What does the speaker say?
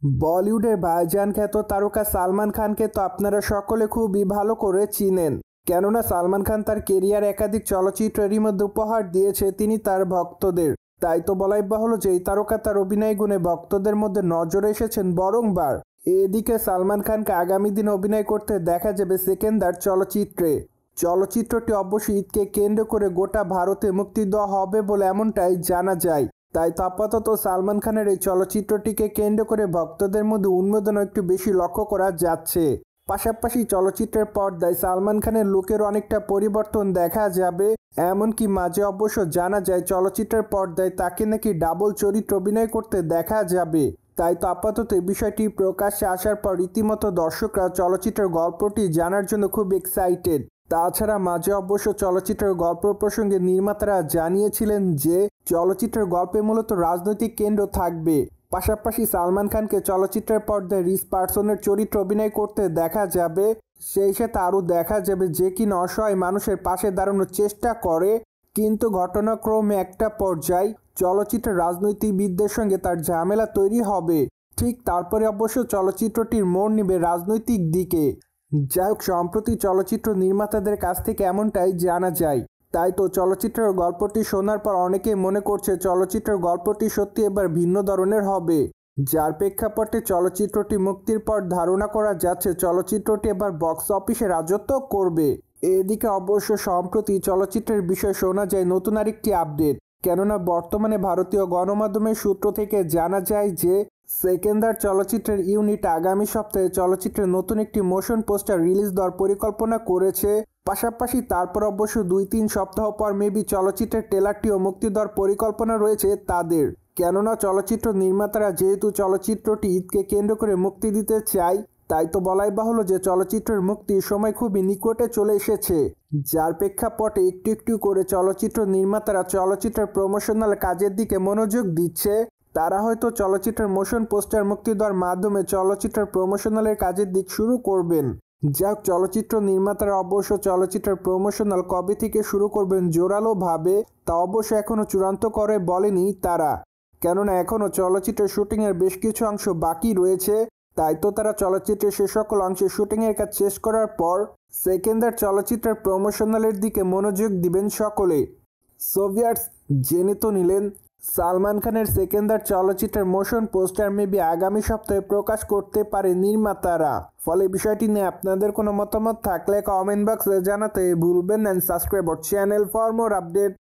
বলিউডের ভাইজান খ্যাত তারকা সালমান খানকে তো আপনারা সকলে খুবই ভালো করে চিনেন। কেননা সালমান খান তার কেরিয়ার একাধিক চলচ্চিত্রেরই মধ্যে উপহার দিয়েছে তিনি তার ভক্তদের। তাই তো বলাই বাহুল্য যে এই তারকা তার অভিনয় গুণে ভক্তদের মধ্যে নজরে এসেছেন বারংবার। এদিকে সালমান খানকে আগামী দিনে অভিনয় করতে দেখা যাবে সেকেন্দার চলচ্চিত্রে। চলচ্চিত্রটি অবশ্যই ঈদকে কেন্দ্র করে গোটা ভারতে মুক্তি দেওয়া হবে বলে এমনটাই জানা যায়। তাই তো আপাতত সালমান খানের এই চলচ্চিত্রটিকে কেন্দ্র করে ভক্তদের মধ্যে উন্মাদনা একটু বেশি লক্ষ্য করা যাচ্ছে। পাশাপাশি চলচ্চিত্রের পর্দায় সালমান খানের লুকের অনেকটা পরিবর্তন দেখা যাবে। এমনকি মাঝে অবশ্য জানা যায় চলচ্চিত্রের পর্দায় তাকে নাকি ডাবল চরিত্র অভিনয় করতে দেখা যাবে। তাই তো আপাতত এই বিষয়টি প্রকাশ্যে আসার পর রীতিমতো দর্শকরা চলচ্চিত্রের গল্পটি জানার জন্য খুব এক্সাইটেড। তাছাড়া মাঝে অবশ্য চলচ্চিত্রের গল্প প্রসঙ্গে নির্মাতারা জানিয়েছিলেন যে চলচ্চিত্রের গল্পে মূলত রাজনৈতিক কেন্দ্র থাকবে। পাশাপাশি সালমান খানকে চলচ্চিত্রের পর্দায় রিচ পার্সনের চরিত্র অভিনয় করতে দেখা যাবে। সেই সাথে আরও দেখা যাবে যে কিনা অসহায় মানুষের পাশে দাঁড়ানোর চেষ্টা করে, কিন্তু ঘটনাক্রমে একটা পর্যায়ে চলচ্চিত্রের রাজনীতিবিদদের সঙ্গে তার ঝামেলা তৈরি হবে। ঠিক তারপরে অবশ্য চলচ্চিত্রটির মোড় নেবে রাজনৈতিক দিকে। যাই হোক, সম্প্রতি চলচ্চিত্র নির্মাতাদের কাছ থেকে এমনটাই জানা যায়। তাই তো চলচ্চিত্রের গল্পটি শোনার পর অনেকেই মনে করছে চলচ্চিত্রের গল্পটি সত্যি এবার ভিন্ন ধরনের হবে, যার প্রেক্ষাপটে চলচ্চিত্রটি মুক্তির পর ধারণা করা যাচ্ছে চলচ্চিত্রটি এবার বক্স অফিসে রাজত্ব করবে। এদিকে অবশ্য সম্প্রতি চলচ্চিত্রের বিষয়ে শোনা যায় নতুন আরেকটি আপডেট। কেননা বর্তমানে ভারতীয় গণমাধ্যমের সূত্র থেকে জানা যায় যে সেকেন্দার চলচ্চিত্রের ইউনিট আগামী সপ্তাহে চলচ্চিত্রের নতুন একটি মোশন পোস্টার রিলিজ দেওয়ার পরিকল্পনা করেছে। পাশাপাশি তারপর অবশ্য 2-3 সপ্তাহ পর মেবি চলচ্চিত্রের ট্রেলারটিও মুক্তি দেওয়ার পরিকল্পনা রয়েছে তাদের। কেননা চলচ্চিত্র নির্মাতারা যেহেতু চলচ্চিত্রটি ঈদকে কেন্দ্র করে মুক্তি দিতে চায়, তাই তো বলাই বাহুল্য যে চলচ্চিত্রের মুক্তির সময় খুবই নিকটে চলে এসেছে। যার প্রেক্ষাপটে একটু একটু করে চলচ্চিত্র নির্মাতারা চলচ্চিত্রের প্রমোশনাল কাজের দিকে মনোযোগ দিচ্ছে। তারা হয়তো চলচ্চিত্রের মোশন পোস্টার মুক্তি দেওয়ার মাধ্যমে চলচ্চিত্রের প্রমোশনালের কাজের দিক শুরু করবেন। যাক, চলচ্চিত্র নির্মাতারা অবশ্য চলচ্চিত্রের প্রমোশনাল কবে থেকে শুরু করবেন জোরালোভাবে তা অবশ্য এখনও চূড়ান্ত করে বলেনি তারা। কেননা এখনও চলচ্চিত্রের শুটিংয়ের বেশ কিছু অংশ বাকি রয়েছে। তাই তো তারা চলচ্চিত্রের সে সকল অংশের শুটিংয়ের কাজ শেষ করার পর সেকেন্দার চলচ্চিত্রের প্রমোশনালের দিকে মনোযোগ দিবেন সকলে। সোভিয়ার্স, জেনে তো নিলেন সালমান খানের সেকেন্দার চলচ্চিত্রের মোশন পোস্টার মেবি আগামী সপ্তাহে প্রকাশ করতে পারে নির্মাতারা। ফলে বিষয়টি নিয়ে আপনাদের কোনো মতামত থাকলে কমেন্ট বক্সে জানাতে ভুলবেন না। Subscribe our channel for more update.